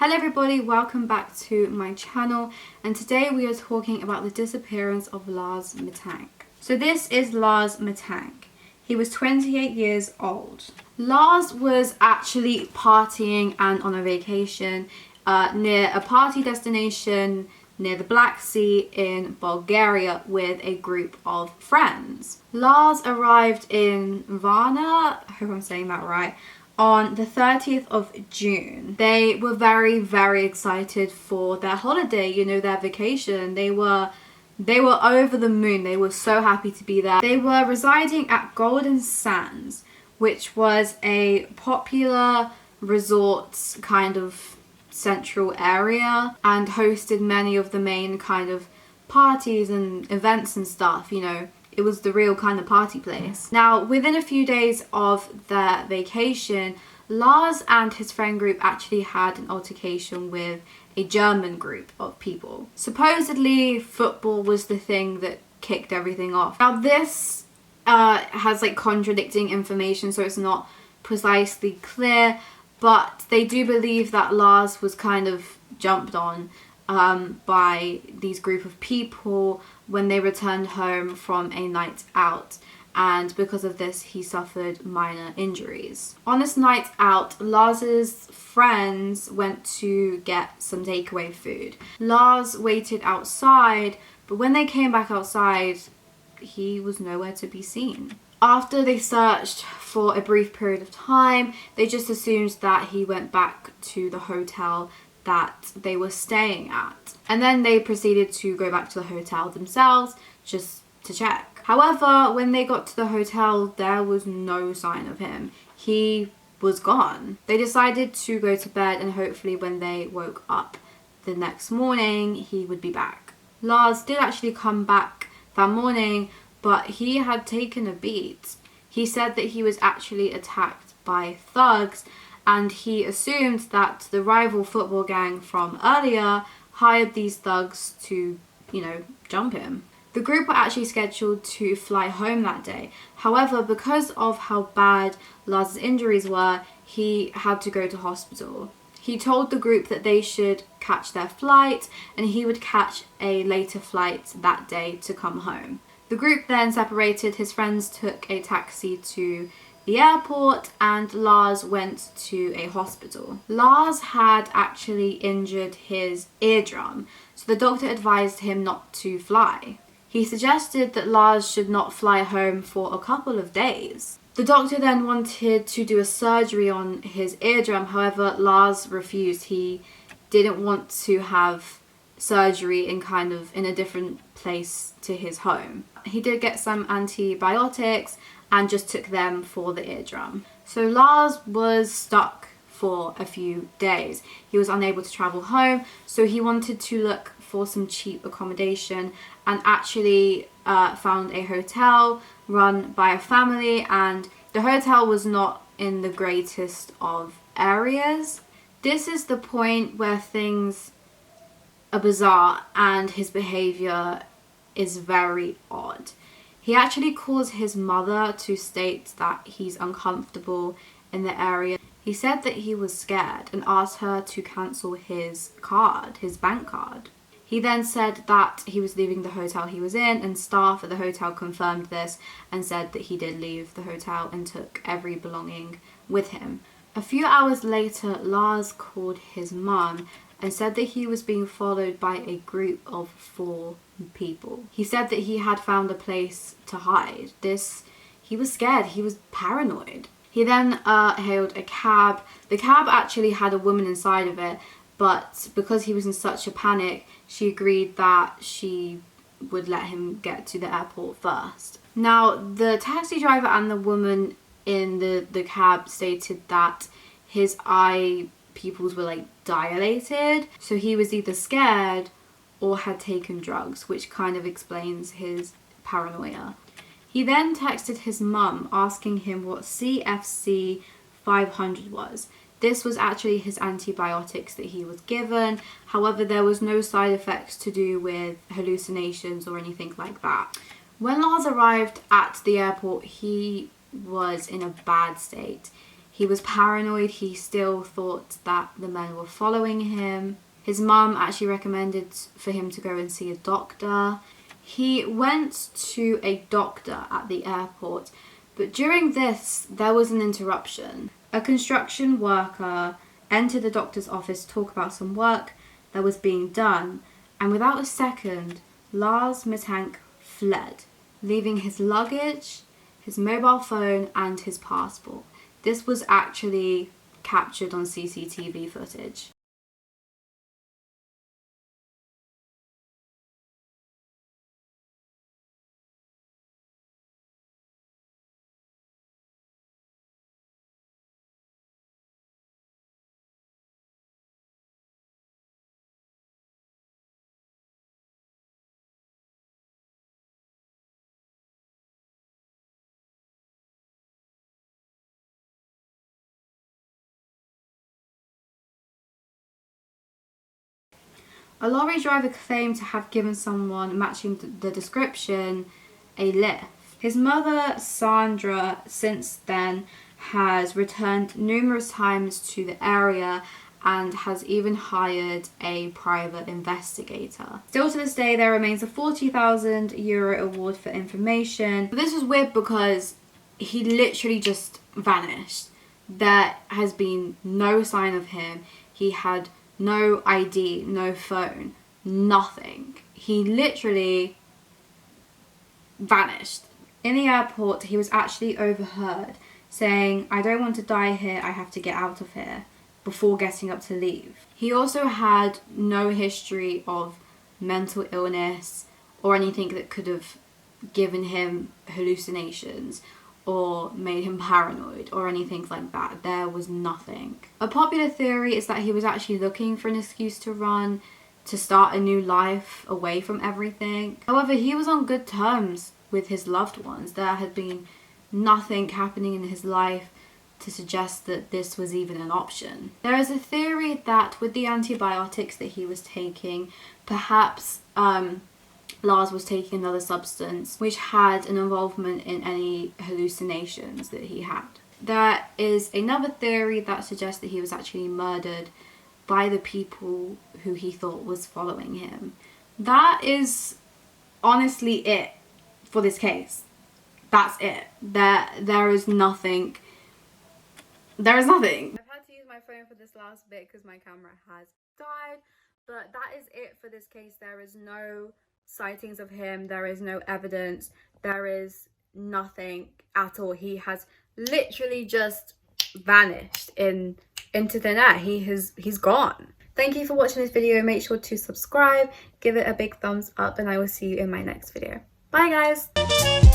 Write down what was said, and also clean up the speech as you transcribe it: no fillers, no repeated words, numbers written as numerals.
Hello everybody, welcome back to my channel, and today we are talking about the disappearance of Lars Mittank. So this is Lars Mittank. He was 28 years old. Lars was actually partying and on a vacation near a party destination near the Black Sea in Bulgaria with a group of friends. Lars arrived in Varna, I hope I'm saying that right, on the 30th of June. They were very excited for their holiday, you know, their vacation. They were over the moon. They were so happy to be there. They were residing at Golden Sands, which was a popular resort kind of central area and hosted many of the main kind of parties and events and stuff, you know. It was the real kind of party place. Now, within a few days of their vacation, Lars and his friend group actually had an altercation with a German group of people. Supposedly, football was the thing that kicked everything off. Now, this has like contradicting information, so it's not precisely clear, but they do believe that Lars was kind of jumped on by these group of people when they returned home from a night out, and because of this he suffered minor injuries. On this night out, Lars's friends went to get some takeaway food. Lars waited outside, but when they came back outside, he was nowhere to be seen. After they searched for a brief period of time, they just assumed that he went back to the hotel that they were staying at. And then they proceeded to go back to the hotel themselves just to check. However, when they got to the hotel, there was no sign of him. He was gone. They decided to go to bed, and hopefully when they woke up the next morning, he would be back. Lars did actually come back that morning, but he had taken a beat. He said that he was actually attacked by thugs, and he assumed that the rival football gang from earlier hired these thugs to, you know, jump him. The group were actually scheduled to fly home that day. However, because of how bad Lars' injuries were, he had to go to hospital. He told the group that they should catch their flight, and he would catch a later flight that day to come home. The group then separated. His friends took a taxi to the airport, and Lars went to a hospital. Lars had actually injured his eardrum, so the doctor advised him not to fly. He suggested that Lars should not fly home for a couple of days. The doctor then wanted to do a surgery on his eardrum, however Lars refused. He didn't want to have surgery in a different place to his home. He did get some antibiotics and just took them for the eardrum. So Lars was stuck for a few days. He was unable to travel home, so he wanted to look for some cheap accommodation and actually found a hotel run by a family, and the hotel was not in the greatest of areas. This is the point where things are bizarre and his behavior is very odd. He actually calls his mother to state that he's uncomfortable in the area. He said that he was scared and asked her to cancel his card, his bank card. He then said that he was leaving the hotel he was in, and staff at the hotel confirmed this and said that he did leave the hotel and took every belonging with him. A few hours later, Lars called his mum and said that he was being followed by a group of 4 people. He said that he had found a place to hide. He was scared, he was paranoid. He then hailed a cab. The cab actually had a woman inside of it, but because he was in such a panic, she agreed that she would let him get to the airport first. Now, the taxi driver and the woman in the cab stated that his eye pupils were like dilated, so he was either scared or had taken drugs, which kind of explains his paranoia. He then texted his mum asking him what CFC 500 was. This was actually his antibiotics that he was given. However, there was no side effects to do with hallucinations or anything like that. When Lars arrived at the airport, he was in a bad state. He was paranoid. He still thought that the men were following him. His mum actually recommended for him to go and see a doctor. He went to a doctor at the airport, but during this, there was an interruption. A construction worker entered the doctor's office to talk about some work that was being done, and without a second, Lars Mittank fled, leaving his luggage, his mobile phone, and his passport. This was actually captured on CCTV footage. A lorry driver claimed to have given someone matching the description a lift. His mother, Sandra, since then has returned numerous times to the area and has even hired a private investigator. Still to this day, there remains a €40,000 award for information. But this was weird because he literally just vanished. There has been no sign of him. He had no ID, no phone, nothing. He literally vanished. In the airport, he was actually overheard saying, "I don't want to die here, I have to get out of here," before getting up to leave. He also had no history of mental illness or anything that could have given him hallucinations or made him paranoid or anything like that. There was nothing. A popular theory is that he was actually looking for an excuse to run, to start a new life away from everything. However, he was on good terms with his loved ones. There had been nothing happening in his life to suggest that this was even an option. There is a theory that with the antibiotics that he was taking, perhaps Lars was taking another substance which had an involvement in any hallucinations that he had. There is another theory that suggests that he was actually murdered by the people who he thought was following him. That is honestly it for this case. That's it. There is nothing. There is nothing. I've had to use my phone for this last bit because my camera has died, but that is it for this case. There is no sightings of him, there is no evidence, there is nothing at all. He has literally just vanished into thin air. He's gone. Thank you for watching this video. Make sure to subscribe, give it a big thumbs up, and I will see you in my next video. Bye guys.